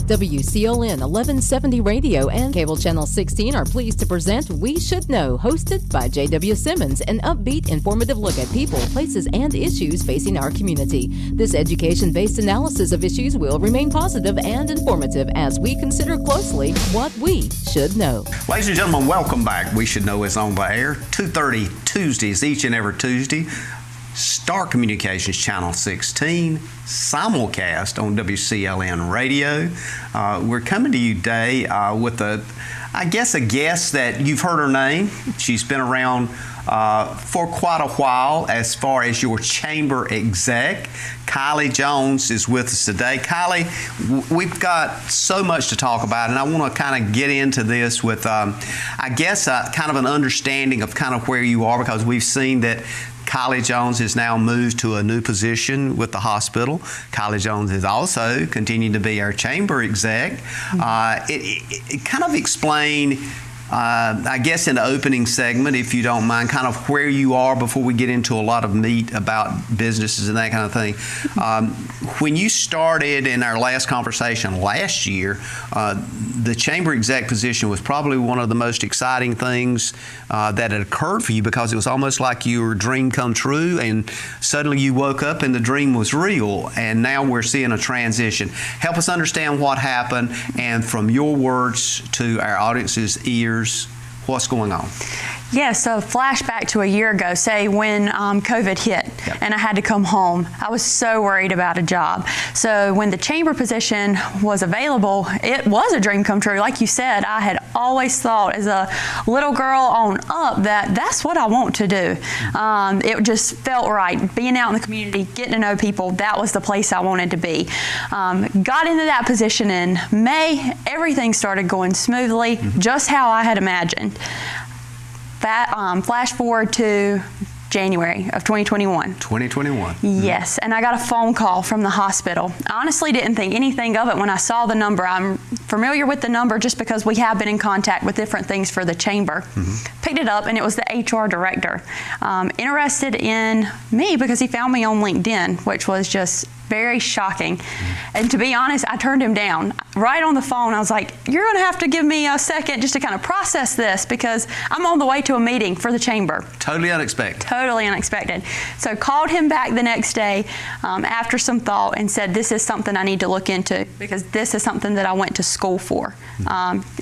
WCLN 1170 Radio and Cable Channel 16 are pleased to present We Should Know, hosted by JW Simmons, an upbeat, informative look at people, places, and issues facing our community. This education-based analysis of issues will remain positive and informative as we consider closely what we should know. Ladies and gentlemen, welcome back. We Should Know is on the air, 2:30 Tuesdays, each and every Tuesday. Star Communications Channel 16, simulcast on WCLN Radio. We're coming to you today with a guest that you've heard her name. She's been around for quite a while as far as your chamber exec. Kiley Jones is with us today. Kiley, we've got so much to talk about, and I want to kind of get into this with, kind of an understanding of kind of where you are, because we've seen that Kiley Jones has now moved to a new position with the hospital. Kiley Jones is also continuing to be our chamber exec. It kind of explain, I guess in the opening segment, if you don't mind, kind of where you are before we get into a lot of meat about businesses and that kind of thing. When you started in our last conversation last year, the chamber exec position was probably one of the most exciting things that had occurred for you, because it was almost like your dream come true, and suddenly you woke up and the dream was real, and now we're seeing a transition. Help us understand what happened, and from your words to our audience's ears, what's going on? Yeah, so flashback to a year ago, say when COVID hit. Yep. And I had to come home. I was so worried about a job. So when the chamber position was available, it was a dream come true. Like you said, I had always thought as a little girl on up that that's what I want to do. It just felt right. Being out in the community, getting to know people, that was the place I wanted to be. Got into that position in May. Everything started going smoothly, just how I had imagined. Flash forward to January of 2021. 2021. Yes, and I got a phone call from the hospital. I honestly didn't think anything of it when I saw the number. I'm familiar with the number just because we have been in contact with different things for the chamber. Picked it up, and it was the HR director. Interested in me because he found me on LinkedIn, which was just very shocking. And to be honest, I turned him down. Right on the phone, I was like, you're gonna have to give me a second just to kind of process this, because I'm on the way to a meeting for the chamber. Totally unexpected. Totally unexpected. So called him back the next day after some thought and said, this is something I need to look into, because this is something that I went to school for.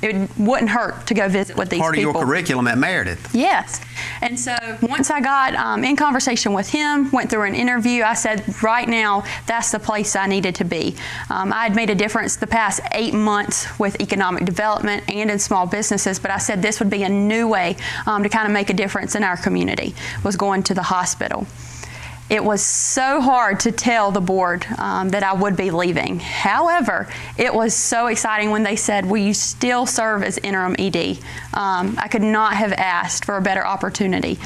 It wouldn't hurt to go visit with these people. Part of your curriculum at Meredith. Yes. And so once I got in conversation with him, went through an interview, I said, right now, that's the place I needed to be. I had made a difference the past 8 months with economic development and in small businesses, but I said this would be a new way to kind of make a difference in our community, was going to the hospital. It was so hard to tell the board that I would be leaving. However, it was so exciting when they said, will you still serve as interim ED? I could not have asked for a better opportunity.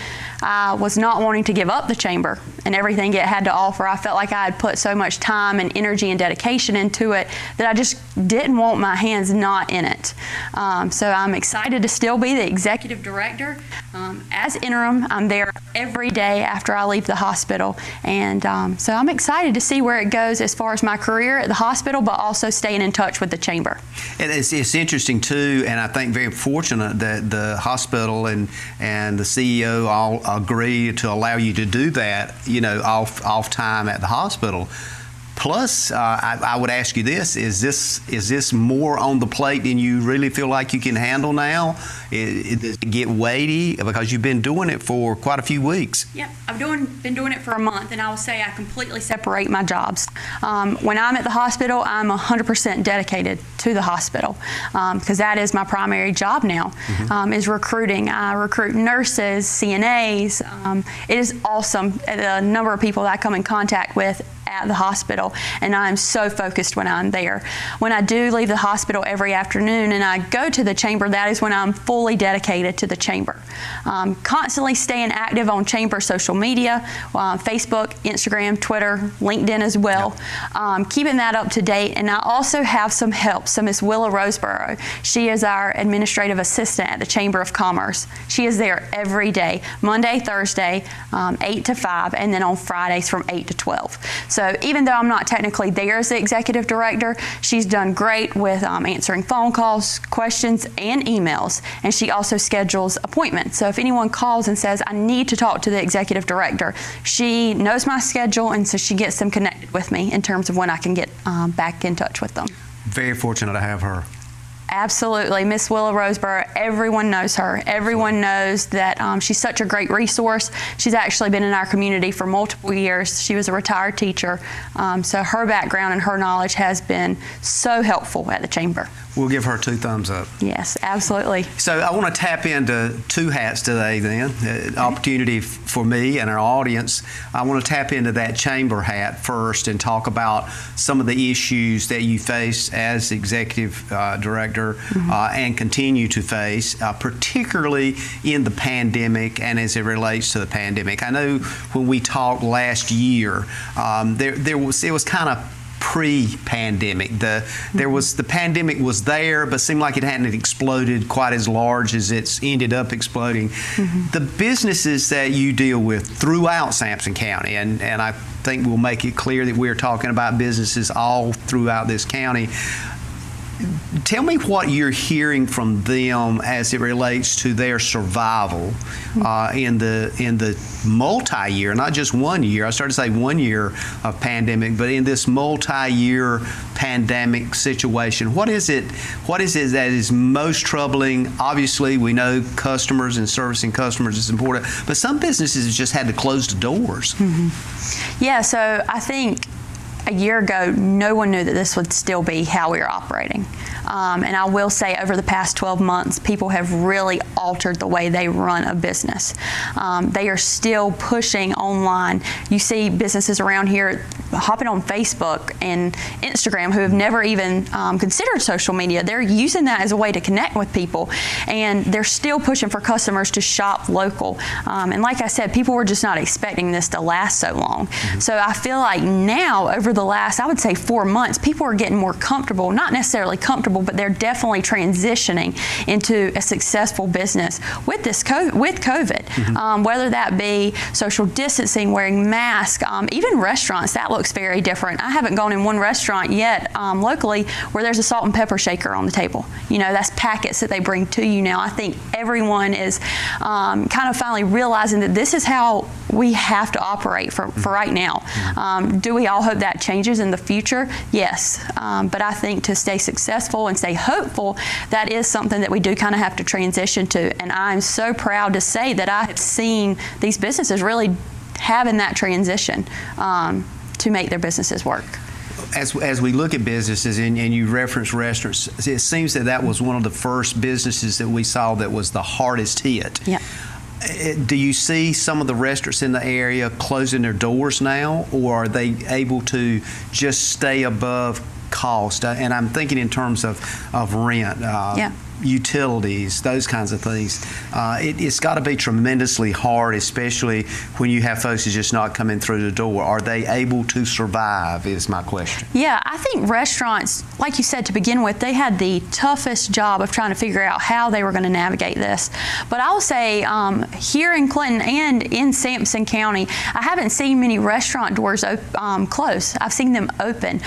I was not wanting to give up the chamber and everything it had to offer. I felt like I had put so much time and energy and dedication into it that I just didn't want my hands not in it. So I'm excited to still be the executive director. As interim, I'm there every day after I leave the hospital. And so I'm excited to see where it goes as far as my career at the hospital, but also staying in touch with the chamber. And it's interesting too, and I think very fortunate that the hospital and the CEO all agree to allow you to do that, off time at the hospital. Plus, I would ask you this: is this more on the plate than you really feel like you can handle now? Does it get weighty because you've been doing it for quite a few weeks? Yeah, I've been doing it for a month, and I will say I completely separate my jobs. When I'm at the hospital, I'm 100% dedicated to the hospital, because that is my primary job now, is recruiting. I recruit nurses, CNAs. It is awesome, the number of people that I come in contact with at the hospital, and I'm so focused when I'm there. When I do leave the hospital every afternoon and I go to the chamber, that is when I'm fully dedicated to the chamber. Constantly staying active on chamber social media, Facebook, Instagram, Twitter, LinkedIn as well. Keeping that up to date, and I also have some help. So Miss Willa Roseborough, she is our administrative assistant at the Chamber of Commerce. She is there every day, Monday, Thursday, 8 to 5, and then on Fridays from 8 to 12. So So even though I'm not technically there as the executive director, she's done great with answering phone calls, questions, and emails. And she also schedules appointments. So if anyone calls and says, I need to talk to the executive director, she knows my schedule, and so she gets them connected with me in terms of when I can get back in touch with them. Very fortunate to have her. Absolutely. Miss Willa Roseborough, everyone knows her. Everyone knows that she's such a great resource. She's actually been in our community for multiple years. She was a retired teacher. So her background and her knowledge has been so helpful at the Chamber. We'll give her 2 thumbs up. Yes, absolutely. So I want to tap into 2 hats today then. Opportunity for me and our audience. I want to tap into that chamber hat first and talk about some of the issues that you face as executive director and continue to face, particularly in the pandemic and as it relates to the pandemic. I know when we talked last year, it was kind of pre-pandemic. The pandemic was there, but seemed like it hadn't exploded quite as large as it's ended up exploding. The businesses that you deal with throughout Sampson County, and I think we'll make it clear that we're talking about businesses all throughout this county. Tell me what you're hearing from them as it relates to their survival in the multi-year, not just 1 year. I started to say 1 year of pandemic, but in this multi-year pandemic situation, what is it that is most troubling? Obviously, we know customers and servicing customers is important, but some businesses have just had to close the doors. Yeah, so I think a year ago, no one knew that this would still be how we were operating. And I will say over the past 12 months, people have really altered the way they run a business. They are still pushing online. You see businesses around here hopping on Facebook and Instagram who have never even considered social media. They're using that as a way to connect with people. And they're still pushing for customers to shop local. And like I said, people were just not expecting this to last so long. So I feel like now, over the last, I would say 4 months, people are getting more comfortable, not necessarily comfortable, but they're definitely transitioning into a successful business with COVID. Whether that be social distancing, wearing masks, even restaurants, that looks very different. I haven't gone in one restaurant yet locally where there's a salt and pepper shaker on the table. You know, that's packets that they bring to you now. I think everyone is kind of finally realizing that this is how we have to operate for right now. Do we all hope that changes in the future? Yes. But I think to stay successful and stay hopeful, that is something that we do kind of have to transition to. And I'm so proud to say that I have seen these businesses really having that transition to make their businesses work. As we look at businesses, and you reference restaurants, it seems that was one of the first businesses that we saw that was the hardest hit. Yeah. Do you see some of the restaurants in the area closing their doors now, or are they able to just stay above cost? And I'm thinking in terms of rent, utilities, those kinds of things. It's got to be tremendously hard, especially when you have folks who's just not coming through the door. Are they able to survive, is my question. Yeah, I think restaurants, like you said to begin with, they had the toughest job of trying to figure out how they were going to navigate this. But I'll say here in Clinton and in Sampson County, I haven't seen many restaurant doors close. I've seen them open.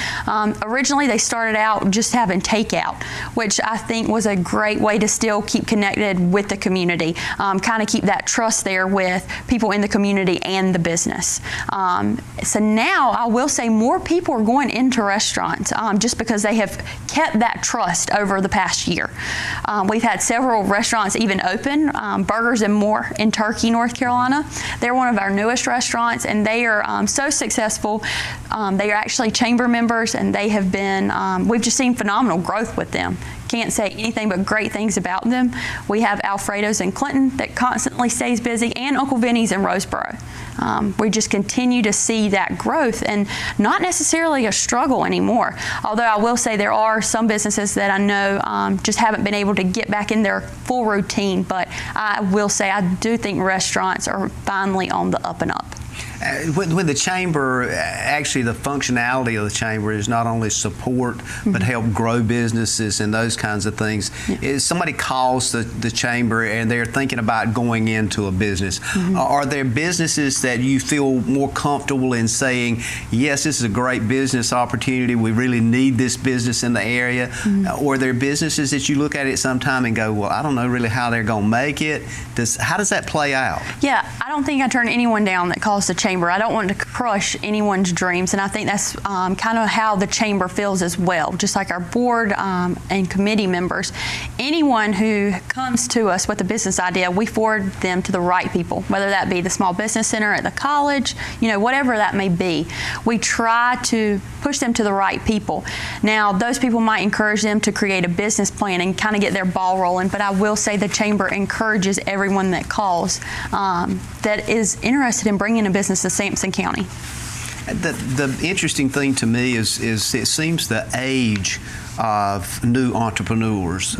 Originally, they started out just having takeout, which I think was a great way to still keep connected with the community, kind of keep that trust there with people in the community and the business. So now I will say more people are going into restaurants just because they have kept that trust over the past year. We've had several restaurants even open, Burgers and More in Turkey, North Carolina. They're one of our newest restaurants, and they are so successful. They are actually chamber members, and they have been, we've just seen phenomenal growth with them. Can't say anything but great things about them. We have Alfredo's in Clinton that constantly stays busy, and Uncle Vinny's in Roseboro. We just continue to see that growth, and not necessarily a struggle anymore. Although I will say there are some businesses that I know just haven't been able to get back in their full routine, but I will say I do think restaurants are finally on the up and up. When the chamber, actually the functionality of the chamber is not only support, but help grow businesses and those kinds of things. If somebody calls the chamber and they're thinking about going into a business, are there businesses that you feel more comfortable in saying, yes, this is a great business opportunity, we really need this business in the area? Or are there businesses that you look at it sometime and go, well, I don't know really how they're going to make it? How does that play out? Yeah, I don't think I turn anyone down that calls the chamber. I don't want to crush anyone's dreams, and I think that's kind of how the chamber feels as well, just like our board and committee members. Anyone who comes to us with a business idea, we forward them to the right people, whether that be the small business center at the college, whatever that may be. We try to push them to the right people. Now, those people might encourage them to create a business plan and kind of get their ball rolling, but I will say the chamber encourages everyone that calls that is interested in bringing a business to Sampson County. The interesting thing to me is it seems the age of new entrepreneurs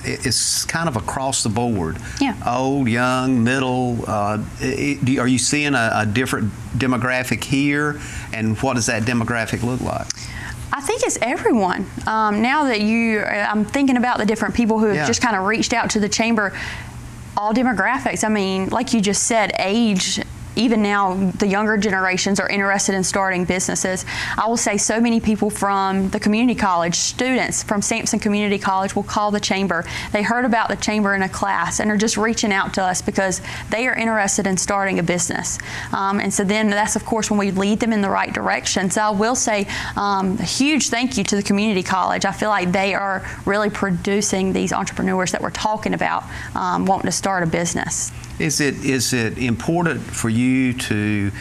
it's kind of across the board. Yeah. Old, young, middle. Are you seeing a different demographic here, and what does that demographic look like? I think it's everyone. Now that I'm thinking about the different people who have just kind of reached out to the chamber, all demographics. I mean, like you just said, age. Even now, the younger generations are interested in starting businesses. I will say so many people from the community college, students from Sampson Community College will call the chamber. They heard about the chamber in a class and are just reaching out to us because they are interested in starting a business. And so then that's, of course, when we lead them in the right direction. So I will say a huge thank you to the community college. I feel like they are really producing these entrepreneurs that we're talking about wanting to start a business. Is it important for you to,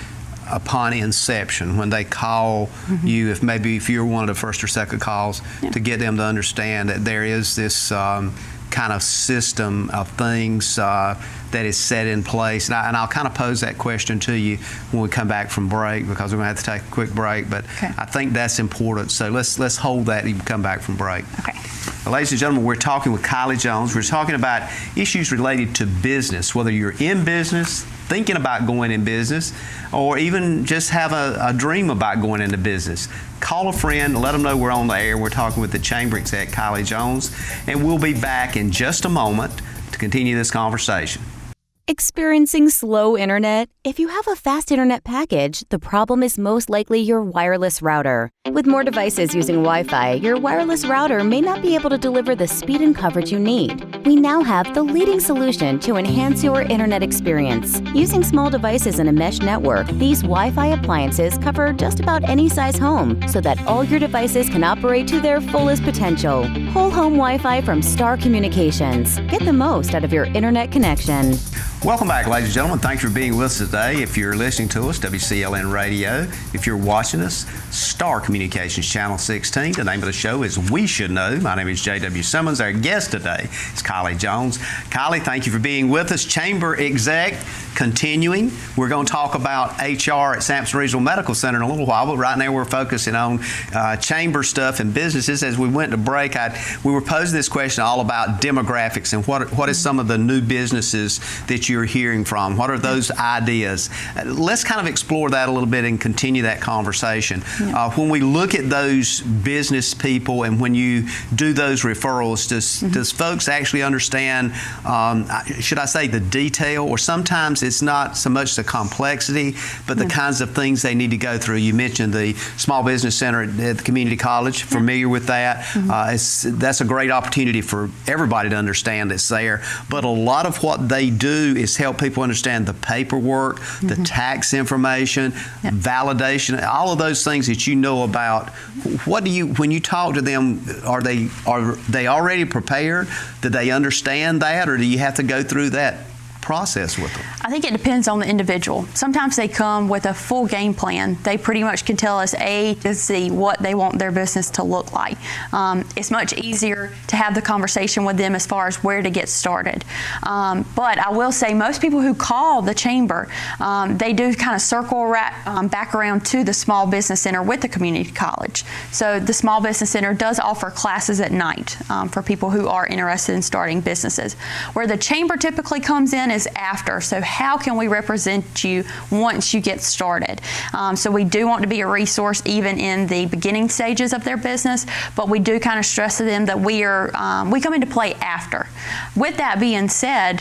upon inception, when they call you, if you're one of the first or second calls, to get them to understand that there is this kind of system of things that is set in place? And I'll kind of pose that question to you when we come back from break, because we're going to have to take a quick break, but I think that's important. So let's hold that and come back from break. Okay. Well, ladies and gentlemen, we're talking with Kiley Jones. We're talking about issues related to business, whether you're in business, thinking about going in business, or even just have a dream about going into business. Call a friend, let them know we're on the air. We're talking with the chamber exec, Kiley Jones, and we'll be back in just a moment to continue this conversation. Experiencing slow internet? If you have a fast internet package, the problem is most likely your wireless router. With more devices using Wi-Fi, your wireless router may not be able to deliver the speed and coverage you need. We now have the leading solution to enhance your internet experience. Using small devices in a mesh network, these Wi-Fi appliances cover just about any size home so that all your devices can operate to their fullest potential. Whole home Wi-Fi from Star Communications. Get the most out of your internet connection. Welcome back, ladies and gentlemen. Thanks for being with us today. If you're listening to us, WCLN Radio. If you're watching us, Star Communications Channel 16. The name of the show is We Should Know. My name is JW Simmons. Our guest today is Kiley Jones. Kiley, thank you for being with us. Chamber exec, continuing. We're going to talk about HR at Sampson Regional Medical Center in a little while, but right now we're focusing on chamber stuff and businesses. As we went to break, we were posing this question all about demographics and what is some of the new businesses that you're hearing from? What are those ideas? Let's kind of explore that a little bit and continue that conversation. When we look at those business people and when you do those referrals, does folks actually understand, should I say, the detail? Or sometimes it's not so much the complexity, but the kinds of things they need to go through. You mentioned the Small Business Center at the community college, familiar with that. That's a great opportunity for everybody to understand that's there. But a lot of what they do is help people understand the paperwork, the tax information, validation, all of those things that you know about. What do you, when you talk to them, are they already prepared? Do they understand that, or do you have to go through that process with them? I think it depends on the individual. Sometimes they come with a full game plan. They pretty much can tell us A to Z what they want their business to look like. It's much easier to have the conversation with them as far as where to get started. But I will say most people who call the chamber, they do kind of circle back around to the Small Business Center with the community college. So the Small Business Center does offer classes at night for people who are interested in starting businesses. Where the chamber typically comes in one is after. So how can we represent you once you get started? So we do want to be a resource even in the beginning stages of their business, but we do kind of stress to them that we come into play after. With that being said,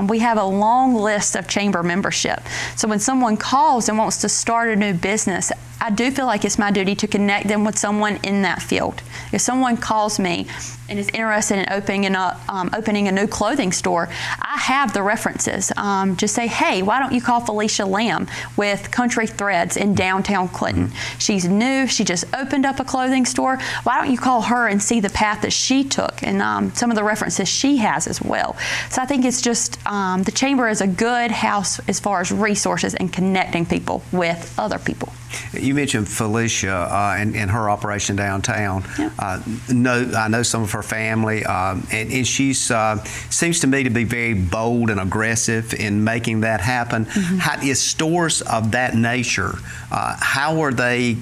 we have a long list of chamber membership. So when someone calls and wants to start a new business, I do feel like it's my duty to connect them with someone in that field. If someone calls me and is interested in opening a new clothing store, I have the references. Just say, hey, why don't you call Felicia Lamb with Country Threads in downtown Clinton? She's new. She just opened up a clothing store. Why don't you call her and see the path that she took and some of the references she has as well? So I think it's just the chamber is a good house as far as resources and connecting people with other people. You mentioned Felicia and her operation downtown. Yeah. I know some of her family, and she seems to me to be very bold and aggressive in making that happen. How is stores of that nature? How are they?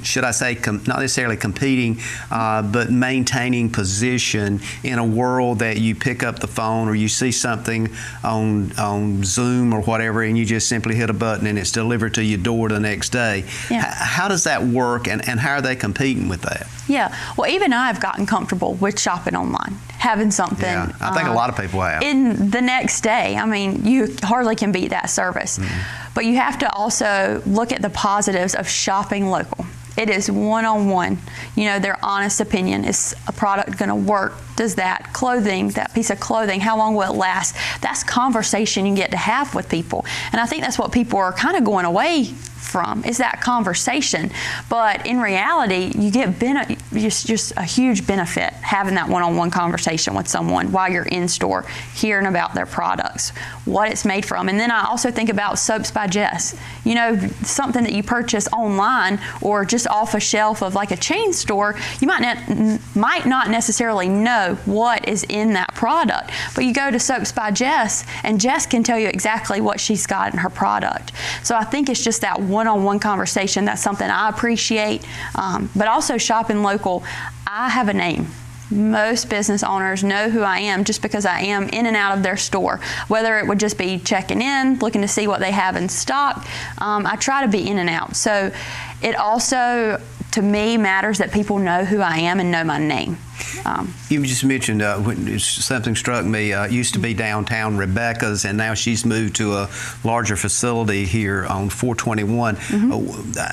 Should I say, not necessarily competing, but maintaining position in a world that you pick up the phone or you see something on Zoom or whatever, and you just simply hit a button and it's delivered to your door the next day. Yeah. How does that work, and how are they competing with that? Yeah, well, even I've gotten comfortable with shopping online, having something. Yeah, I think a lot of people have. In the next day, I mean, you hardly can beat that service. But you have to also look at the positives of shopping local. It is one-on-one. You know, their honest opinion. Is a product going to work? Does that piece of clothing, how long will it last? That's conversation you get to have with people. And I think that's what people are kind of going away from, is that conversation. But in reality, you get just a huge benefit having that one-on-one conversation with someone while you're in store, hearing about their products, what it's made from. And then I also think about Soaps by Jess. You know, something that you purchase online or just off a shelf of like a chain store, you might not necessarily know what is in that product. But you go to Soaps by Jess, and Jess can tell you exactly what she's got in her product. So I think it's just that one-on-one conversation. That's something I appreciate. But also shopping local, I have a name. Most business owners know who I am just because I am in and out of their store. Whether it would just be checking in, looking to see what they have in stock, I try to be in and out. So it also, to me, matters that people know who I am and know my name. You just mentioned something struck me. Used to be downtown Rebecca's, and now she's moved to a larger facility here on 421.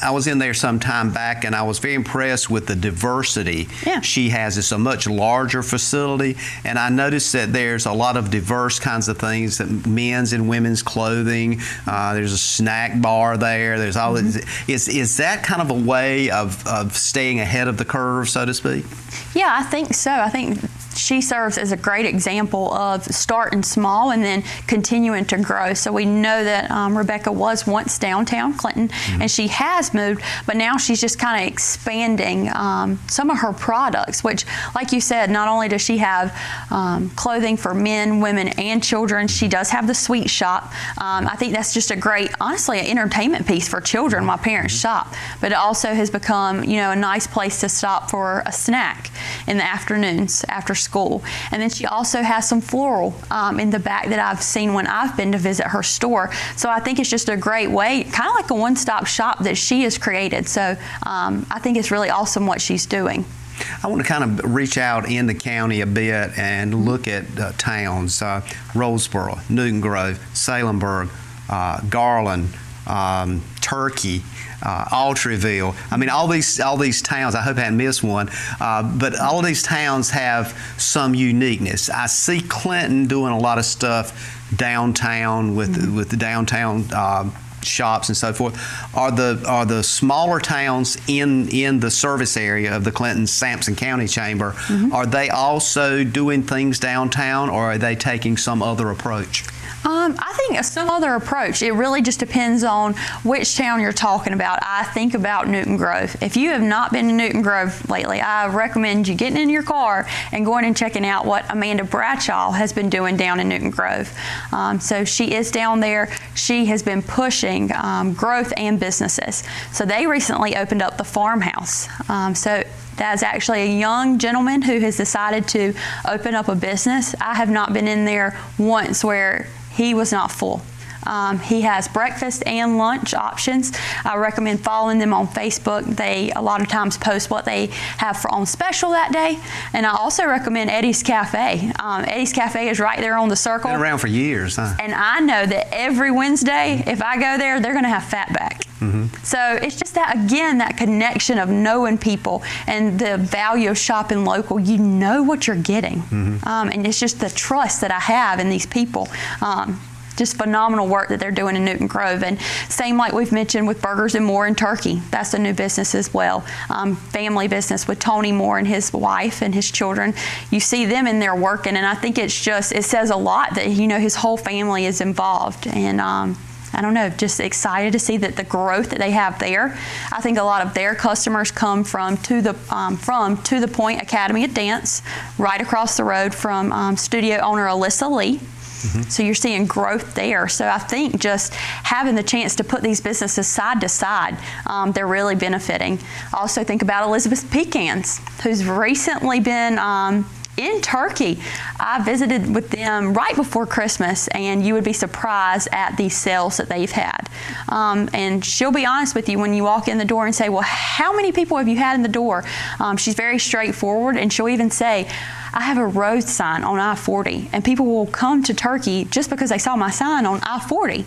I was in there some time back, and I was very impressed with the diversity she has. It's a much larger facility, and I noticed that there's a lot of diverse kinds of things, that men's and women's clothing. There's a snack bar there. There's all. Is that kind of a way of staying ahead of the curve, so to speak? Yeah, I think so. I think she serves as a great example of starting small and then continuing to grow. So we know that Rebecca was once downtown Clinton, and she has moved, but now she's just kind of expanding some of her products, which, like you said, not only does she have clothing for men, women, and children, she does have the sweet shop. I think that's just a great, honestly, an entertainment piece for children while parents shop. But it also has become, you know, a nice place to stop for a snack in the afternoons after school. And then she also has some floral in the back that I've seen when I've been to visit her store. So I think it's just a great way, kind of like a one-stop shop that she has created. So I think it's really awesome what she's doing. I want to kind of reach out in the county a bit and look at towns, Roseboro, Newton Grove, Salemburg, Garland, Turkey, Altreville. I mean, all these towns, I hope I hadn't missed one, but all of these towns have some uniqueness. I see Clinton doing a lot of stuff downtown with the downtown shops and so forth. Are the smaller towns in the service area of the Clinton-Sampson County Chamber, are they also doing things downtown, or are they taking some other approach? I think some other approach. It really just depends on which town you're talking about. I think about Newton Grove. If you have not been to Newton Grove lately, I recommend you getting in your car and going and checking out what Amanda Bradshaw has been doing down in Newton Grove. So she is down there. She has been pushing growth and businesses. So they recently opened up the farmhouse. So that's actually a young gentleman who has decided to open up a business. I have not been in there once where he he was not full. He has breakfast and lunch options. I recommend following them on Facebook. They a lot of times post what they have on special that day. And I also recommend Eddie's Cafe. Eddie's Cafe is right there on the circle. Been around for years, huh? And I know that every Wednesday, if I go there, they're going to have fatback. So it's just that, again, that connection of knowing people and the value of shopping local. You know what you're getting. And it's just the trust that I have in these people. Just phenomenal work that they're doing in Newton Grove. And same like we've mentioned with Burgers and More in Turkey. That's a new business as well. Family business with Tony Moore and his wife and his children. You see them in there working, and I think it says a lot that, you know, his whole family is involved. And I don't know, just excited to see that the growth that they have there. I think a lot of their customers come from To the Point Academy of Dance, right across the road from studio owner Alyssa Lee. So you're seeing growth there. So I think just having the chance to put these businesses side to side, they're really benefiting. Also think about Elizabeth Pecans, who's recently been in Turkey. I visited with them right before Christmas, and you would be surprised at the sales that they've had. And she'll be honest with you when you walk in the door and say, well, how many people have you had in the door? She's very straightforward, and she'll even say, I have a road sign on I-40, and people will come to Turkey just because they saw my sign on I-40.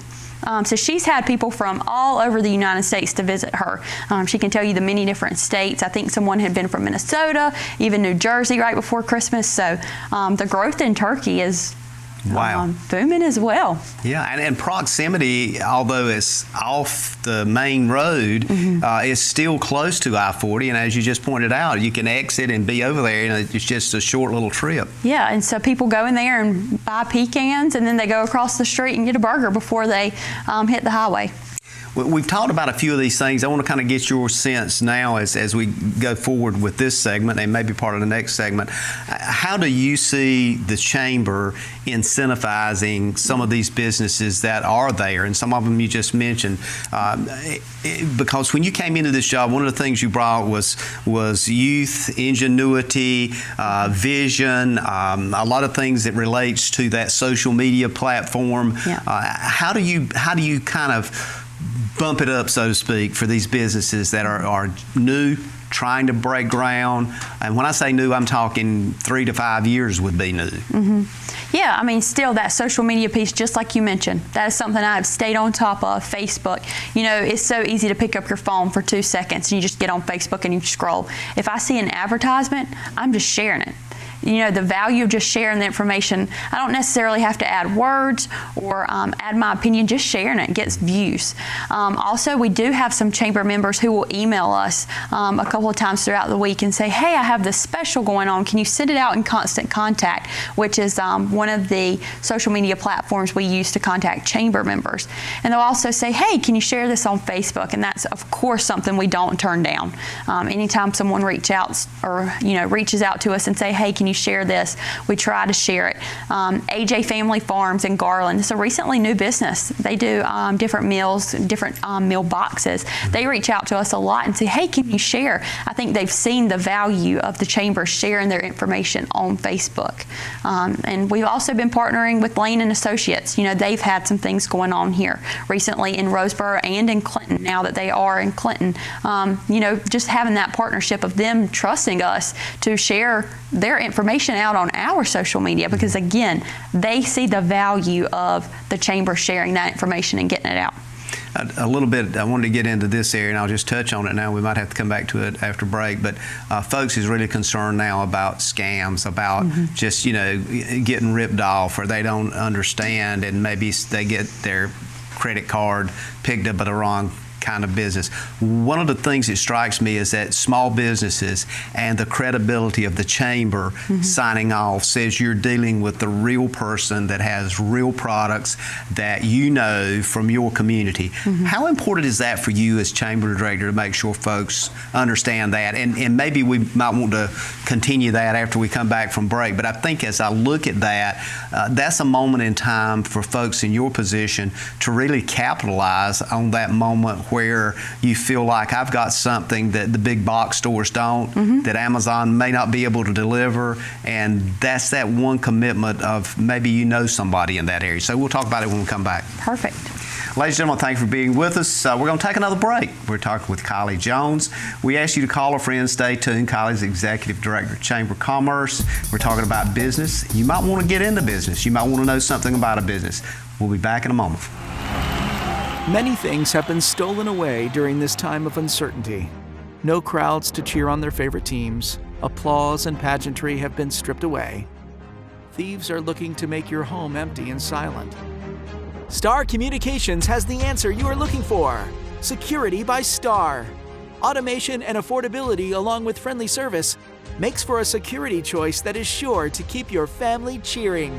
So she's had people from all over the United States to visit her. She can tell you the many different states. I think someone had been from Minnesota, even New Jersey right before Christmas. So the growth in Turkey is booming as well. Yeah, and proximity, although it's off the main road, is still close to I-40. And as you just pointed out, you can exit and be over there. You know, it's just a short little trip. Yeah, and so people go in there and buy pecans, and then they go across the street and get a burger before they hit the highway. We've talked about a few of these things. I want to kind of get your sense now as we go forward with this segment and maybe part of the next segment. How do you see the Chamber incentivizing some of these businesses that are there? And some of them you just mentioned. Because when you came into this job, one of the things you brought was youth, ingenuity, vision, a lot of things that relates to that social media platform. Yeah. How do you kind of bump it up, so to speak, for these businesses that are new, trying to break ground? And when I say new, I'm talking 3 to 5 years would be new. Yeah, I mean, still that social media piece, just like you mentioned, that is something I've stayed on top of. Facebook, you know, it's so easy to pick up your phone for 2 seconds and you just get on Facebook and you scroll. If I see an advertisement, I'm just sharing it. You know, the value of just sharing the information. I don't necessarily have to add words or add my opinion, just sharing it gets views. Also, we do have some chamber members who will email us a couple of times throughout the week and say, hey, I have this special going on. Can you send it out in Constant Contact, which is one of the social media platforms we use to contact chamber members. And they'll also say, hey, can you share this on Facebook? And that's, of course, something we don't turn down. Anytime someone reaches out to us and say, hey, can you share this? We try to share it. AJ Family Farms in Garland. It's a recently new business. They do different meals, different meal boxes. They reach out to us a lot and say, hey, can you share? I think they've seen the value of the chamber sharing their information on Facebook. And we've also been partnering with Lane and Associates. You know, they've had some things going on here recently in Roseboro and in Clinton, now that they are in Clinton. You know, just having that partnership of them trusting us to share their information out on our social media, because again, they see the value of the chamber sharing that information and getting it out. A little bit, I wanted to get into this area, and I'll just touch on it now. We might have to come back to it after break, but folks is really concerned now about scams, about just, you know, getting ripped off, or they don't understand, and maybe they get their credit card picked up by the wrong kind of business. One of the things that strikes me is that small businesses and the credibility of the chamber signing off says you're dealing with the real person that has real products that you know from your community. How important is that for you as chamber director to make sure folks understand that? And maybe we might want to continue that after we come back from break, but I think as I look at that, that's a moment in time for folks in your position to really capitalize on that moment where you feel like I've got something that the big box stores don't, that Amazon may not be able to deliver, and that's that one commitment of maybe you know somebody in that area. So we'll talk about it when we come back. Perfect. Ladies and gentlemen, thank you for being with us. We're going to take another break. We're talking with Kiley Jones. We ask you to call a friend, stay tuned. Kiley's the Executive Director of Chamber of Commerce. We're talking about business. You might want to get into business. You might want to know something about a business. We'll be back in a moment. Many things have been stolen away during this time of uncertainty. No crowds to cheer on their favorite teams. Applause and pageantry have been stripped away. Thieves are looking to make your home empty and silent. Star Communications has the answer you are looking for. Security by Star. Automation and affordability along with friendly service makes for a security choice that is sure to keep your family cheering.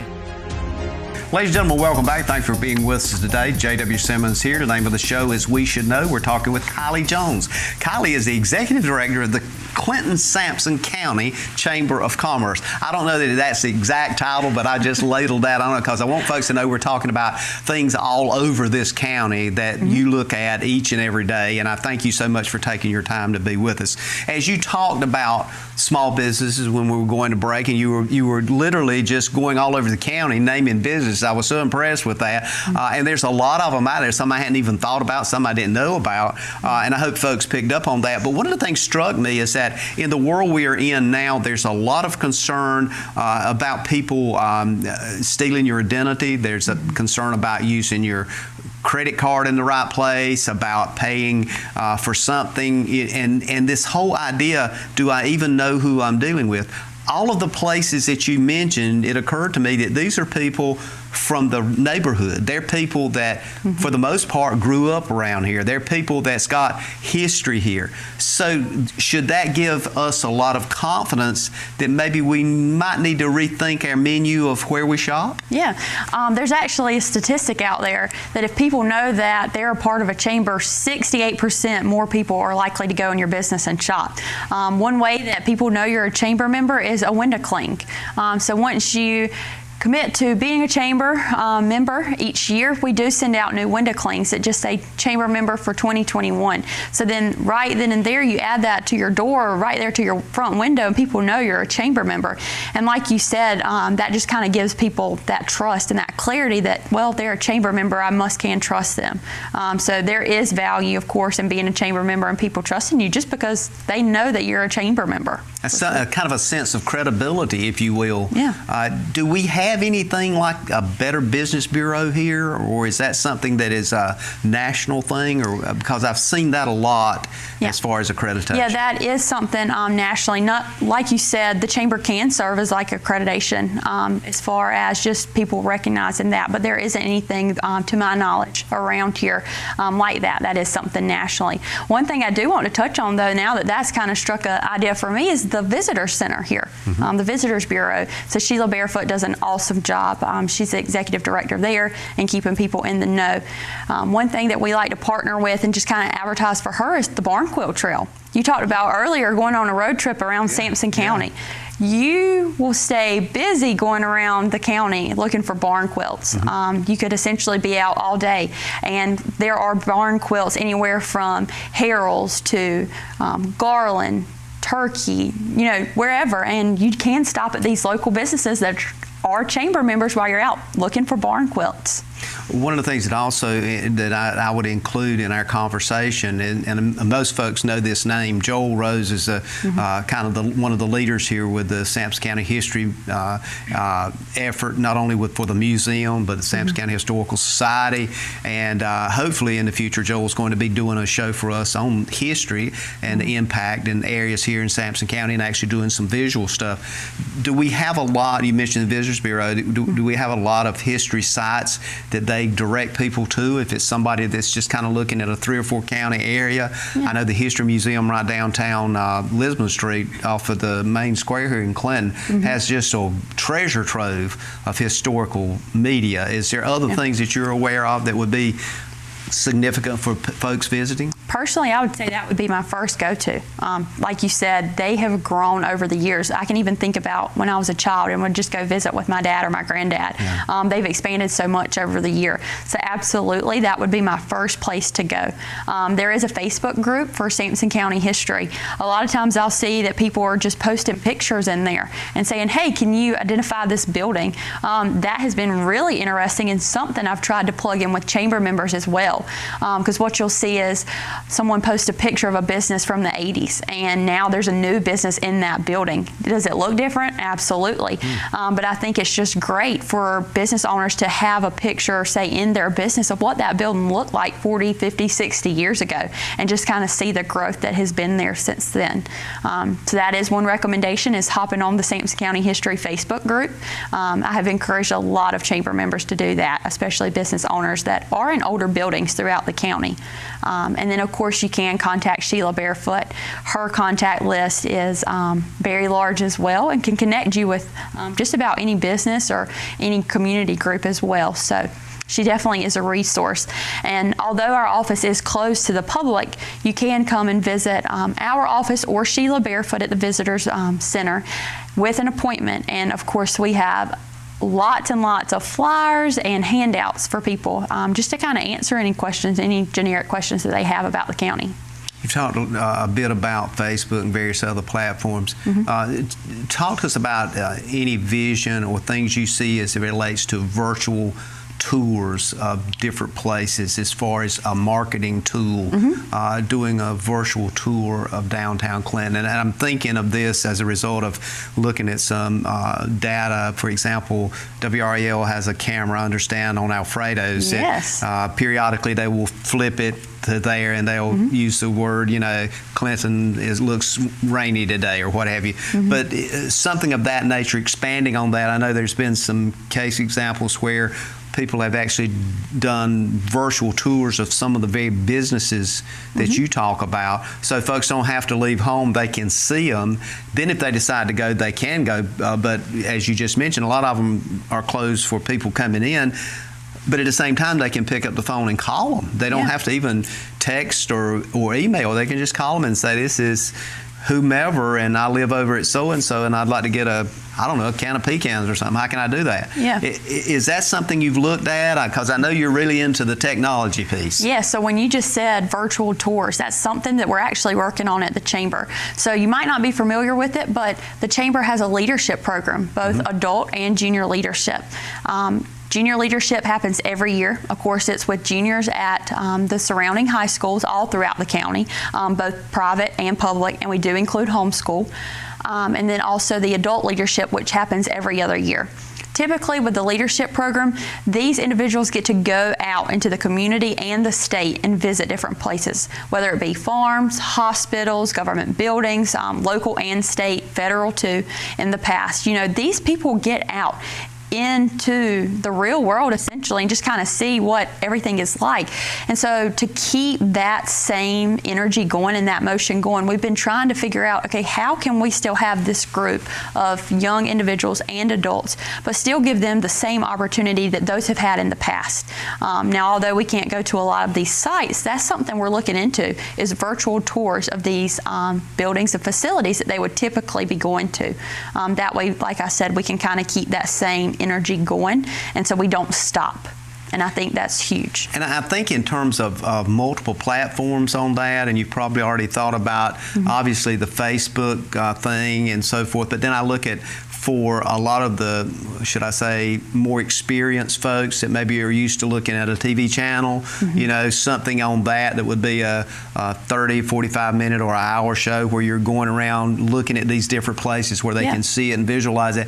Ladies and gentlemen, welcome back. Thanks for being with us today. JW Simmons here. The name of the show is We Should Know. We're talking with Kiley Jones. Kiley is the Executive Director of the Clinton-Sampson County Chamber of Commerce. I don't know that that's the exact title, but I just ladled that on it because I want folks to know we're talking about things all over this county that you look at each and every day, and I thank you so much for taking your time to be with us. As you talked about small businesses when we were going to break, and you were literally just going all over the county naming businesses. I was so impressed with that, and there's a lot of them out there, some I hadn't even thought about, some I didn't know about, and I hope folks picked up on that. But one of the things struck me is that in the world we are in now, there's a lot of concern about people stealing your identity. There's a concern about using your credit card in the right place, about paying for something, and this whole idea, do I even know who I'm dealing with? All of the places that you mentioned, it occurred to me that these are people from the neighborhood. They're people that, for the most part, grew up around here. They're people that's got history here. So should that give us a lot of confidence that maybe we might need to rethink our menu of where we shop? Yeah. There's actually a statistic out there that if people know that they're a part of a chamber, 68% more people are likely to go in your business and shop. One way that people know you're a chamber member is a window cling. So once you commit to being a chamber member each year, we do send out new window clings that just say chamber member for 2021. So then right then and there you add that to your door, right there to your front window, and people know you're a chamber member. And like you said, that just kind of gives people that trust and that clarity that, well, they're a chamber member, I can trust them. So there is value, of course, in being a chamber member and people trusting you just because they know that you're a chamber member. That's kind of a sense of credibility, if you will. Yeah. Do we have anything like a Better Business Bureau here, or is that something that is a national thing? Or because I've seen that a lot as far as accreditation. Yeah, that is something nationally. Not like you said, the chamber can serve as like accreditation as far as just people recognizing that, but there isn't anything to my knowledge around here like that. That is something nationally. One thing I do want to touch on though, now that that's kind of struck an idea for me, is the Visitor Center here, the Visitors Bureau. So Sheila Barefoot does an awesome job. She's the executive director there and keeping people in the know. One thing that we like to partner with and just kind of advertise for her is the Barn Quill Trail. You talked about earlier going on a road trip around Sampson County. You will stay busy going around the county looking for barn quilts. You could essentially be out all day, and there are barn quilts anywhere from Harrell's to Garland, Turkey, wherever, and you can stop at these local businesses that are chamber members while you're out looking for barn quilts. One of the things that also that I would include in our conversation, and most folks know this name, Joel Rose is kind of one of the leaders here with the Sampson County History effort, not only for the museum, but the Sampson County Historical Society, and hopefully in the future Joel's going to be doing a show for us on history and the impact in areas here in Sampson County and actually doing some visual stuff. Do we have a lot, you mentioned the Visitors Bureau, do we have a lot of history sites that they direct people to if it's somebody that's just kind of looking at a 3 or 4 county area? I know the History Museum right downtown Lisbon Street off of the main square here in Clinton has just a treasure trove of historical media. Is there other things that you're aware of that would be significant for folks visiting? Personally, I would say that would be my first go-to. Like you said, they have grown over the years. I can even think about when I was a child and would just go visit with my dad or my granddad. Yeah. They've expanded so much over the year. So absolutely, that would be my first place to go. There is a Facebook group for Sampson County history. A lot of times I'll see that people are just posting pictures in there and saying, hey, can you identify this building? That has been really interesting and something I've tried to plug in with chamber members as well. Because what you'll see is someone posts a picture of a business from the 80s and now there's a new business in that building. Does it look different? Absolutely. But I think it's just great for business owners to have a picture, say, in their business of what that building looked like 40, 50, 60 years ago and just kind of see the growth that has been there since then. So that is one recommendation, is hopping on the Sampson County History Facebook group. I have encouraged a lot of chamber members to do that, especially business owners that are in older buildings throughout the county. And then, of course, you can contact Sheila Barefoot. Her contact list is very large as well and can connect you with just about any business or any community group as well. So she definitely is a resource. And although our office is closed to the public, you can come and visit our office or Sheila Barefoot at the Visitors Center with an appointment. And of course, we have lots and lots of flyers and handouts for people just to kind of answer any questions, any generic questions that they have about the county. You've talked a bit about Facebook and various other platforms. Talk to us about any vision or things you see as it relates to virtual tours of different places as far as a marketing tool, doing a virtual tour of downtown Clinton. And I'm thinking of this as a result of looking at some data. For example, WREL has a camera, I understand, on Alfredo's. Yes. Periodically they will flip it to there and they'll use the word, you know, Clinton looks rainy today or what have you. But something of that nature, expanding on that. I know there's been some case examples where people have actually done virtual tours of some of the very businesses that you talk about, so folks don't have to leave home, they can see them. Then if they decide to go, they can go, but as you just mentioned, a lot of them are closed for people coming in, but at the same time they can pick up the phone and call them. They don't have to even text or email, they can just call them and say, this is whomever, and I live over at so-and-so, and I'd like to get a can of pecans or something. How can I do that? Yeah. Is that something you've looked at? Because I know you're really into the technology piece. Yeah, so when you just said virtual tours, that's something that we're actually working on at the Chamber. So you might not be familiar with it, but the Chamber has a leadership program, both adult and junior leadership. Junior leadership happens every year. Of course, it's with juniors at the surrounding high schools all throughout the county, both private and public, and we do include homeschool. And then also the adult leadership, which happens every other year. Typically with the leadership program, these individuals get to go out into the community and the state and visit different places, whether it be farms, hospitals, government buildings, local and state, federal too, in the past. You know, these people get out into the real world essentially and just kind of see what everything is like. And so to keep that same energy going and that motion going, we've been trying to figure out, okay, how can we still have this group of young individuals and adults, but still give them the same opportunity that those have had in the past. Now, although we can't go to a lot of these sites, that's something we're looking into, is virtual tours of these buildings and facilities that they would typically be going to. That way, like I said, we can kind of keep that same energy going, and so we don't stop. And I think that's huge. And I think in terms of multiple platforms on that, and you've probably already thought about, obviously, the Facebook thing and so forth, but then I look at, for a lot of the, should I say, more experienced folks that maybe are used to looking at a TV channel, you know, something on that would be a 30, 45-minute or an hour show where you're going around looking at these different places where they can see it and visualize it.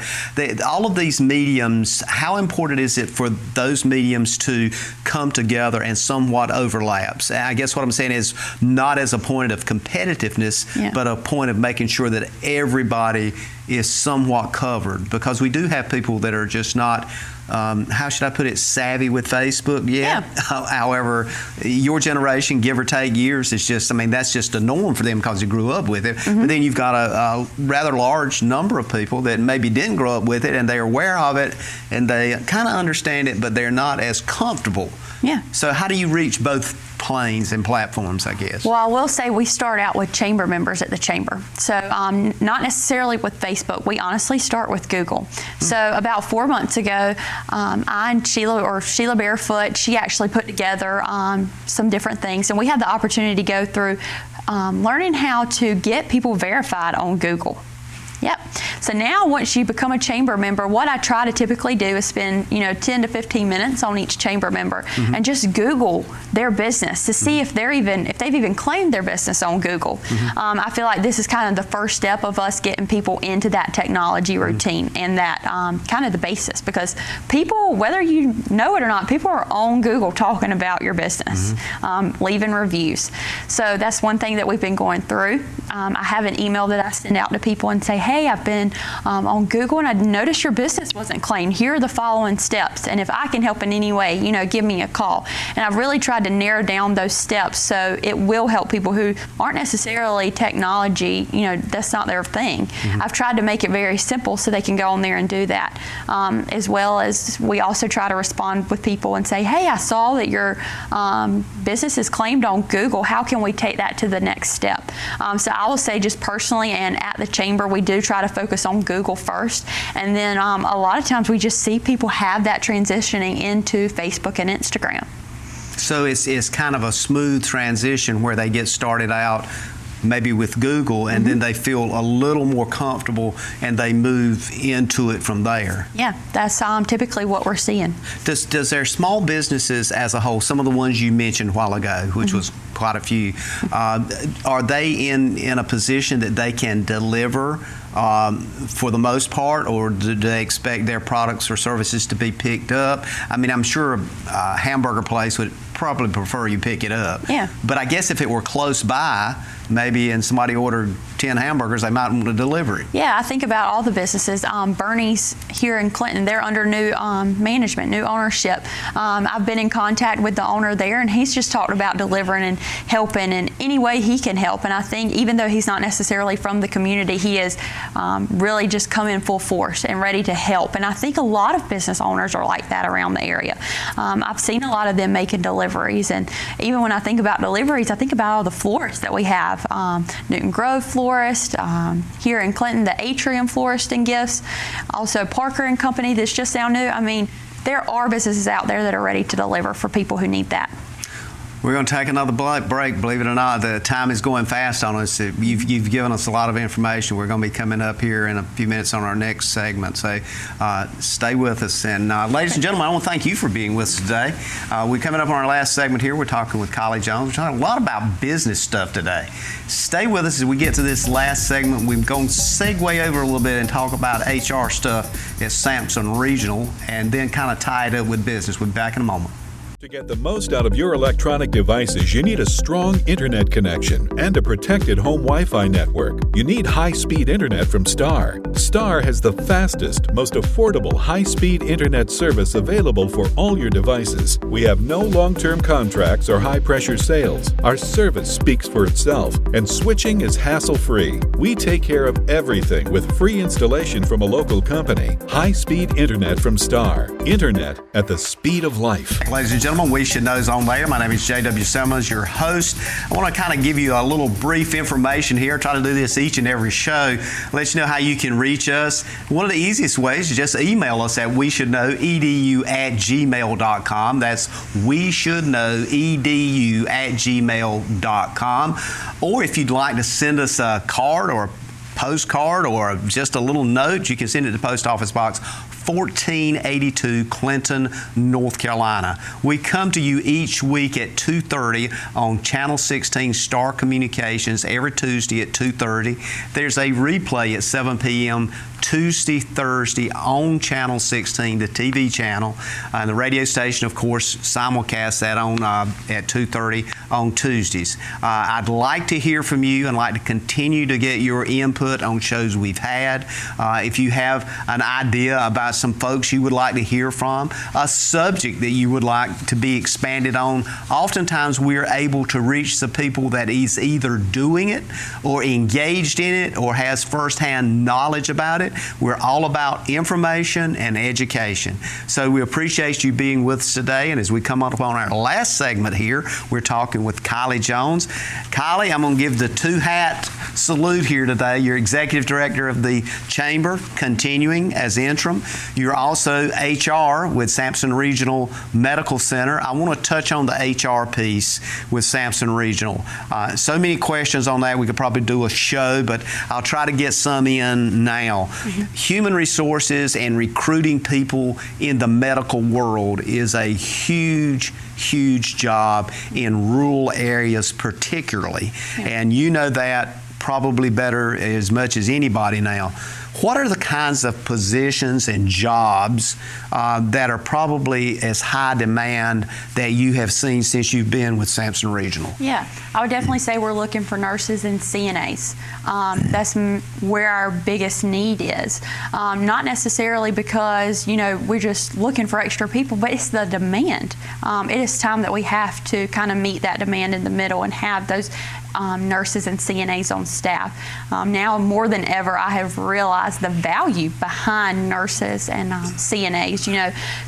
All of these mediums, how important is it for those mediums to come together and somewhat overlaps? I guess what I'm saying is not as a point of competitiveness, but a point of making sure that everybody is somewhat covered, because we do have people that are just not how should I put it, savvy with Facebook yet. Yeah. However, your generation, give or take years, is just, I mean, that's just a norm for them because you grew up with it. But then you've got a rather large number of people that maybe didn't grow up with it, and they're aware of it, and they kind of understand it, but they're not as comfortable. Yeah. So how do you reach both planes and platforms, I guess? Well, I will say we start out with chamber members at the chamber. So not necessarily with Facebook. We honestly start with Google. So about 4 months ago, I and Sheila Barefoot, she actually put together some different things. And we had the opportunity to go through learning how to get people verified on Google. Yep. So now once you become a chamber member, what I try to typically do is spend 10 to 15 minutes on each chamber member and just Google their business to see if they've even claimed their business on Google. I feel like this is kind of the first step of us getting people into that technology routine and that kind of the basis, because people, whether you know it or not, people are on Google talking about your business, leaving reviews. So that's one thing that we've been going through. I have an email that I send out to people and say, hey, I've been on Google and I noticed your business wasn't claimed. Here are the following steps, and if I can help in any way, give me a call. And I've really tried to narrow down those steps so it will help people who aren't necessarily technology, that's not their thing. I've tried to make it very simple so they can go on there and do that. As well as we also try to respond with people and say, hey, I saw that your business is claimed on Google. How can we take that to the next step? So I will say, just personally and at the chamber, we do try to focus on Google first, and then a lot of times we just see people have that transitioning into Facebook and Instagram. So it's kind of a smooth transition where they get started out maybe with Google, and then they feel a little more comfortable and they move into it from there. Yeah, that's typically what we're seeing. Does their small businesses as a whole, some of the ones you mentioned a while ago, which was quite a few, are they in a position that they can deliver for the most part, or do they expect their products or services to be picked up? I mean, I'm sure a hamburger place would probably prefer you pick it up. Yeah. But I guess if it were close by, maybe, and somebody ordered 10 hamburgers, they might want to deliver it. Yeah, I think about all the businesses. Bernie's here in Clinton, they're under new management, new ownership. I've been in contact with the owner there, and he's just talked about delivering and helping in any way he can help. And I think even though he's not necessarily from the community, he is really just come in full force and ready to help. And I think a lot of business owners are like that around the area. I've seen a lot of them making deliveries, and even when I think about deliveries, I think about all the florists that we have. Newton Grove Florist, here in Clinton, the Atrium Florist and Gifts, also Parker and Company that's just now new. I mean, there are businesses out there that are ready to deliver for people who need that. We're going to take another break. Believe it or not, the time is going fast on us. You've given us a lot of information. We're going to be coming up here in a few minutes on our next segment. So stay with us. And ladies and gentlemen, I want to thank you for being with us today. We're coming up on our last segment here. We're talking with Kiley Jones. We're talking a lot about business stuff today. Stay with us as we get to this last segment. We're going to segue over a little bit and talk about HR stuff at Sampson Regional, and then kind of tie it up with business. We'll be back in a moment. To get the most out of your electronic devices, you need a strong internet connection and a protected home Wi-Fi network. You need high-speed internet from Star. Star has the fastest, most affordable high-speed internet service available for all your devices. We have no long-term contracts or high-pressure sales. Our service speaks for itself, and switching is hassle-free. We take care of everything with free installation from a local company. High-speed internet from Star. Internet at the speed of life. Ladies and gentlemen, We Should Know is on there. My name is JW Simmons, your host. I want to kind of give you a little brief information here. Try to do this each and every show. Let you know how you can reach us. One of the easiest ways is just email us at weshouldknowedu@gmail.com. That's weshouldknowedu@gmail.com. Or if you'd like to send us a card or a postcard or just a little note, you can send it to Post Office Box 1482, Clinton, North Carolina. We come to you each week at 2:30 on Channel 16 Star Communications every Tuesday at 2:30. There's a replay at 7 p.m. Tuesday, Thursday on Channel 16, the TV channel. And the radio station, of course, simulcasts that on at 2:30 on Tuesdays. I'd like to hear from you and like to continue to get your input on shows we've had. If you have an idea about some folks you would like to hear from, a subject that you would like to be expanded on. Oftentimes we're able to reach the people that is either doing it or engaged in it or has firsthand knowledge about it. We're all about information and education. So we appreciate you being with us today, and as we come up on our last segment here, we're talking with Kiley Jones. Kiley, I'm going to give the two-hat salute here today. You're Executive Director of the Chamber, continuing as interim. You're also HR with Sampson Regional Medical Center. I want to touch on the HR piece with Sampson Regional. So many questions on that. We could probably do a show, but I'll try to get some in now. Human resources and recruiting people in the medical world is a huge job in rural areas particularly. And you know that probably better as much as anybody now. What are the kinds of positions and jobs that are probably as high demand that you have seen since you've been with Sampson Regional? Yeah, I would definitely say we're looking for nurses and CNAs. That's where our biggest need is. Not necessarily because, we're just looking for extra people, but it's the demand. It is time that we have to kind of meet that demand in the middle and have those nurses and CNAs on staff. Now more than ever, I have realized the value behind nurses and CNAs.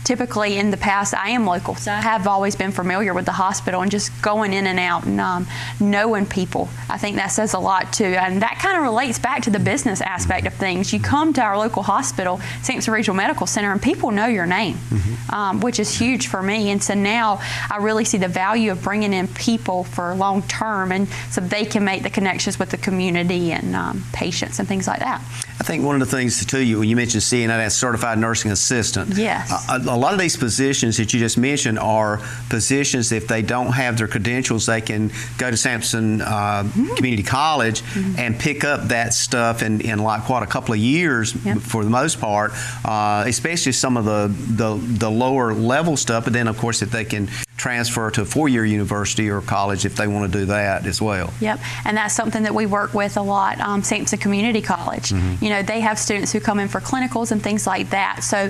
Typically in the past, I am local, so I have always been familiar with the hospital and just going in and out and knowing people. I think that says a lot too, and that kind of relates back to the business aspect of things. You come to our local hospital, Sampson Regional Medical Center, and people know your name, which is huge for me. And so now I really see the value of bringing in people for long term, and so they can make the connections with the community and patients and things like that. I think one of the things too, when you mentioned CNA, that's certified nursing assistant. Yes. A lot of these positions that you just mentioned are positions, if they don't have their credentials, they can go to Sampson Community College and pick up that stuff in like a couple of years for the most part, especially some of the lower level stuff. But then of course if they can transfer to a four-year university or college if they want to do that as well. Yep, and that's something that we work with a lot. Sampson Community College, they have students who come in for clinicals and things like that. So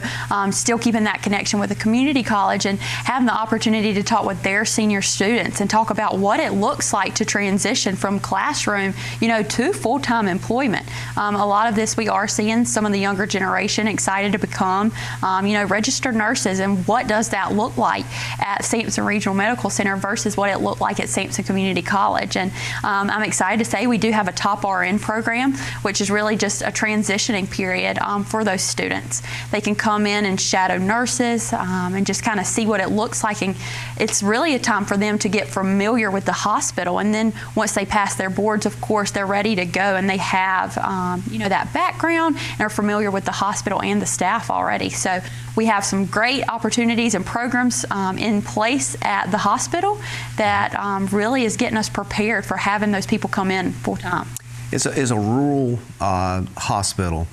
still keeping that connection with the community college and having the opportunity to talk with their senior students and talk about what it looks like to transition from classroom, to full-time employment. A lot of this we are seeing some of the younger generation excited to become, registered nurses, and what does that look like at Sampson Regional Medical Center versus what it looked like at Sampson Community College. And I'm excited to say we do have a top RN program, which is really just a transitioning period for those students. They can come in and shadow nurses and just kind of see what it looks like, and it's really a time for them to get familiar with the hospital. And then once they pass their boards, of course, they're ready to go, and they have that background and are familiar with the hospital and the staff already. So we have some great opportunities and programs in place at the hospital that really is getting us prepared for having those people come in full time. It's a rural hospital,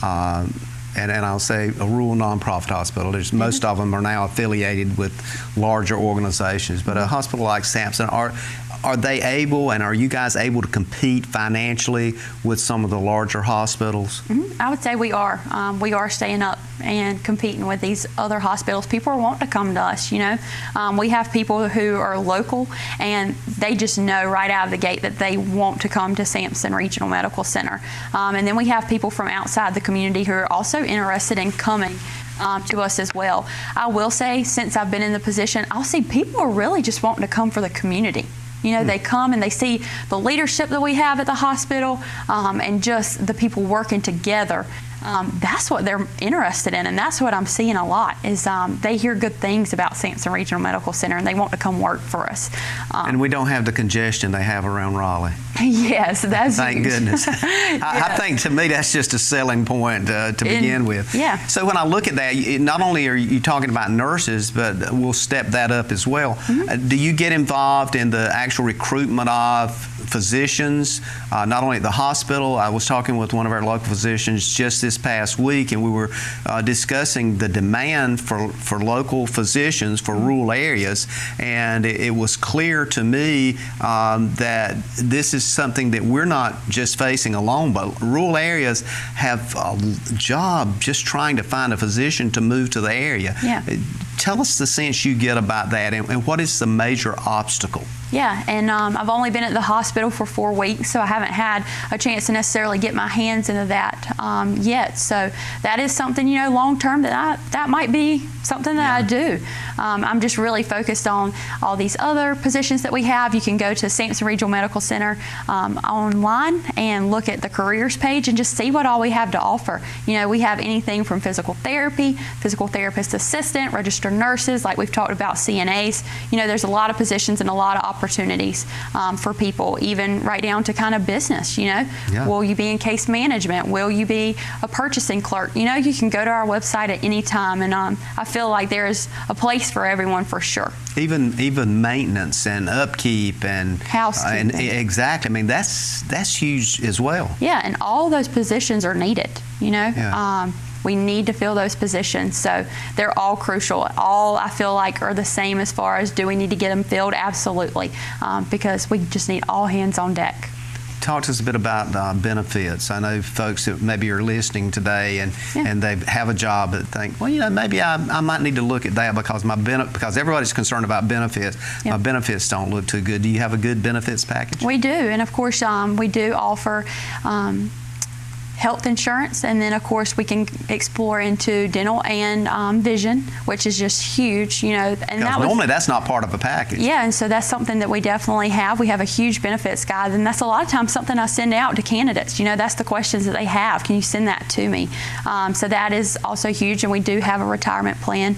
and I'll say a rural nonprofit hospital. Most of them are now affiliated with larger organizations, but a hospital like Sampson, are they able, and are you guys able to compete financially with some of the larger hospitals? I would say we are. We are staying up and competing with these other hospitals. People are wanting to come to us, We have people who are local, and they just know right out of the gate that they want to come to Sampson Regional Medical Center. And then we have people from outside the community who are also interested in coming to us as well. I will say, since I've been in the position, I'll see people are really just wanting to come for the community. They come and they see the leadership that we have at the hospital and just the people working together. That's what they're interested in, and that's what I'm seeing a lot is they hear good things about Sampson Regional Medical Center, and they want to come work for us. And we don't have the congestion they have around Raleigh. Yes, that's Thank goodness. I think to me that's just a selling point to begin with. Yeah. So when I look at that, not only are you talking about nurses, but we'll step that up as well. Do you get involved in the actual recruitment of physicians, not only at the hospital? I was talking with one of our local physicians just this past week, and we were discussing the demand for local physicians for rural areas, and it was clear to me that this is something that we're not just facing alone, but rural areas have a job just trying to find a physician to move to the area. Yeah. Tell us the sense you get about that, and what is the major obstacle? Yeah, and I've only been at the hospital for 4 weeks, so I haven't had a chance to necessarily get my hands into that yet. So that is something, long term that might be something that I do. I'm just really focused on all these other positions that we have. You can go to Sampson Regional Medical Center online and look at the careers page and just see what all we have to offer. We have anything from physical therapy, physical therapist assistant, registered nurses, like we've talked about, CNAs. There's a lot of positions and a lot of opportunities for people, even right down to kind of business. Will you be in case management? Will you be a purchasing clerk? You can go to our website at any time, and I feel like there's a place for everyone for sure. Even maintenance and upkeep and housekeeping. Exactly. I mean, that's huge as well. Yeah, and all those positions are needed. Yeah. We need to fill those positions, so they're all crucial. All I feel like are the same as far as, do we need to get them filled? Absolutely, because we just need all hands on deck. Talk to us a bit about benefits. I know folks that maybe are listening today and they have a job that think, well, maybe I might need to look at that because everybody's concerned about benefits. Yep. My benefits don't look too good. Do you have a good benefits package? We do, and of course we do offer health insurance, and then of course we can explore into dental and vision, which is just huge, and normally that's not part of a package. Yeah, and so that's something that we definitely have. We have a huge benefits guide, and that's a lot of times something I send out to candidates. That's the questions that they have. Can you send that to me? So that is also huge, and we do have a retirement plan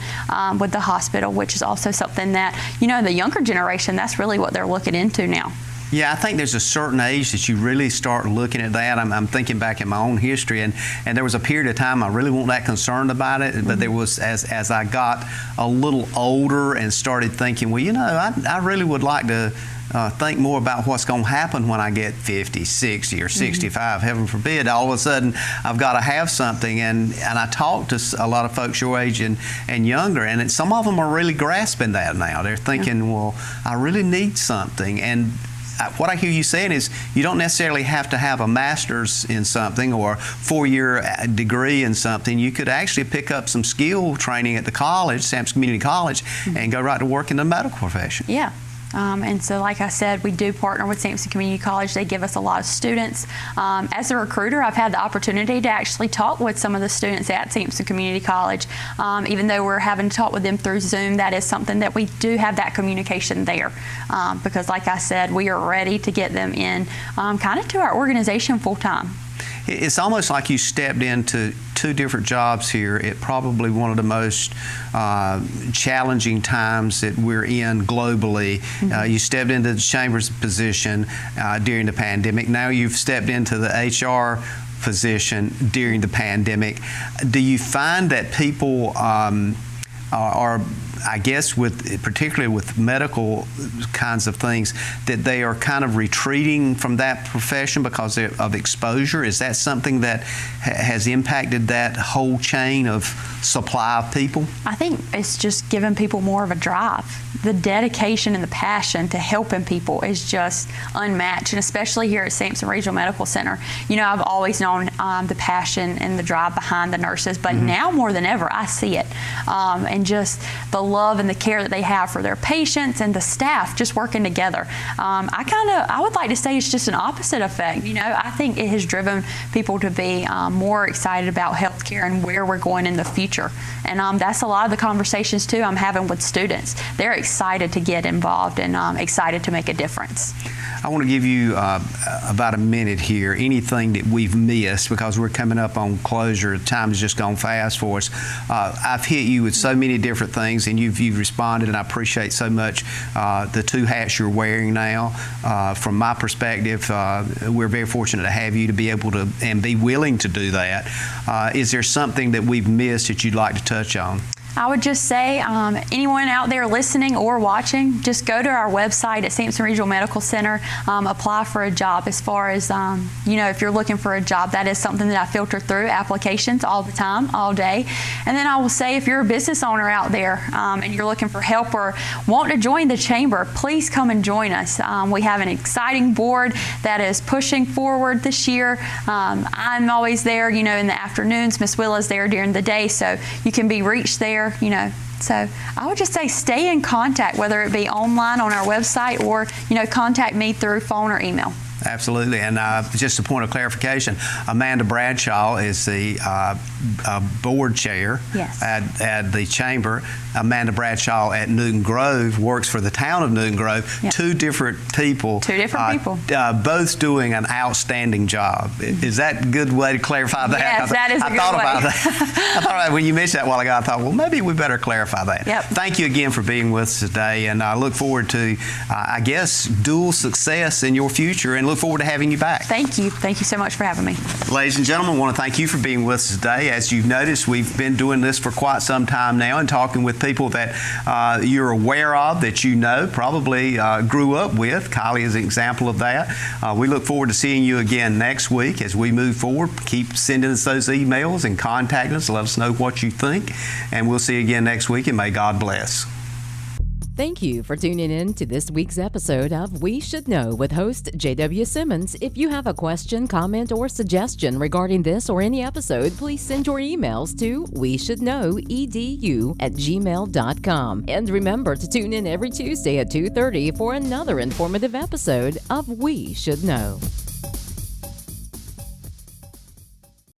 with the hospital, which is also something that, the younger generation, that's really what they're looking into now. Yeah, I think there's a certain age that you really start looking at that. I'm thinking back in my own history, and there was a period of time I really wasn't that concerned about it, but there was, as I got a little older and started thinking, well, I really would like to think more about what's going to happen when I get 50, 60, or 65, heaven forbid. All of a sudden, I've got to have something, and I talk to a lot of folks your age and younger, and some of them are really grasping that now. They're thinking, well, I really need something, and what I hear you saying is you don't necessarily have to have a master's in something or 4-year degree in something. You could actually pick up some skill training at the college, Sampson Community College, and go right to work in the medical profession. Yeah. And so, like I said, we do partner with Sampson Community College. They give us a lot of students. As a recruiter, I've had the opportunity to actually talk with some of the students at Sampson Community College. Even though we're having to talk with them through Zoom, that is something that we do have that communication there. Because, like I said, we are ready to get them in kind of to our organization full time. It's almost like you stepped into 2 different jobs here at probably one of the most challenging times that we're in globally. You stepped into the Chamber's position during the pandemic. Now you've stepped into the HR position during the pandemic. Do you find that people are, I guess, particularly with medical kinds of things, that they are kind of retreating from that profession because of exposure? Is that something that has impacted that whole chain of supply of people? I think it's just giving people more of a drive. The dedication and the passion to helping people is just unmatched, and especially here at Sampson Regional Medical Center. I've always known the passion and the drive behind the nurses, but now more than ever, I see it. And just the love and the care that they have for their patients and the staff just working together. I would like to say it's just an opposite effect. I think it has driven people to be more excited about healthcare and where we're going in the future. And that's a lot of the conversations too I'm having with students. They're excited to get involved and excited to make a difference. I want to give you about a minute here. Anything that we've missed, because we're coming up on closure. Time has just gone fast for us. I've hit you with so many different things, and you've responded, and I appreciate so much the 2 hats you're wearing now. From my perspective, we're very fortunate to have you to be able to and be willing to do that. Is there something that we've missed that you'd like to touch on? I would just say anyone out there listening or watching, just go to our website at Sampson Regional Medical Center, apply for a job. As far as, if you're looking for a job, that is something that I filter through applications all the time, all day. And then I will say, if you're a business owner out there and you're looking for help or want to join the chamber, please come and join us. We have an exciting board that is pushing forward this year. I'm always there, in the afternoons. Miss Willa's there during the day, so you can be reached there. So I would just say stay in contact, whether it be online on our website or, contact me through phone or email. Absolutely. And just a point of clarification, Amanda Bradshaw is the board chair at the chamber. Amanda Bradshaw at Newton Grove works for the town of Newton Grove. Yep. Two different people. Both doing an outstanding job. Is that a good way to clarify that? Yes, that is a good way. About that. I thought about when you mentioned that a while ago, I thought, well, maybe we better clarify that. Yep. Thank you again for being with us today, and I look forward to, dual success in your future, and look forward to having you back. Thank you. Thank you so much for having me. Ladies and gentlemen, I want to thank you for being with us today. As you've noticed, we've been doing this for quite some time now and talking with people that you're aware of, that probably grew up with. Kiley is an example of that. We look forward to seeing you again next week as we move forward. Keep sending us those emails and contacting us. Let us know what you think. And we'll see you again next week, and may God bless. Thank you for tuning in to this week's episode of We Should Know with host JW Simmons. If you have a question, comment, or suggestion regarding this or any episode, please send your emails to weshouldknowedu@gmail.com. And remember to tune in every Tuesday at 2:30 for another informative episode of We Should Know.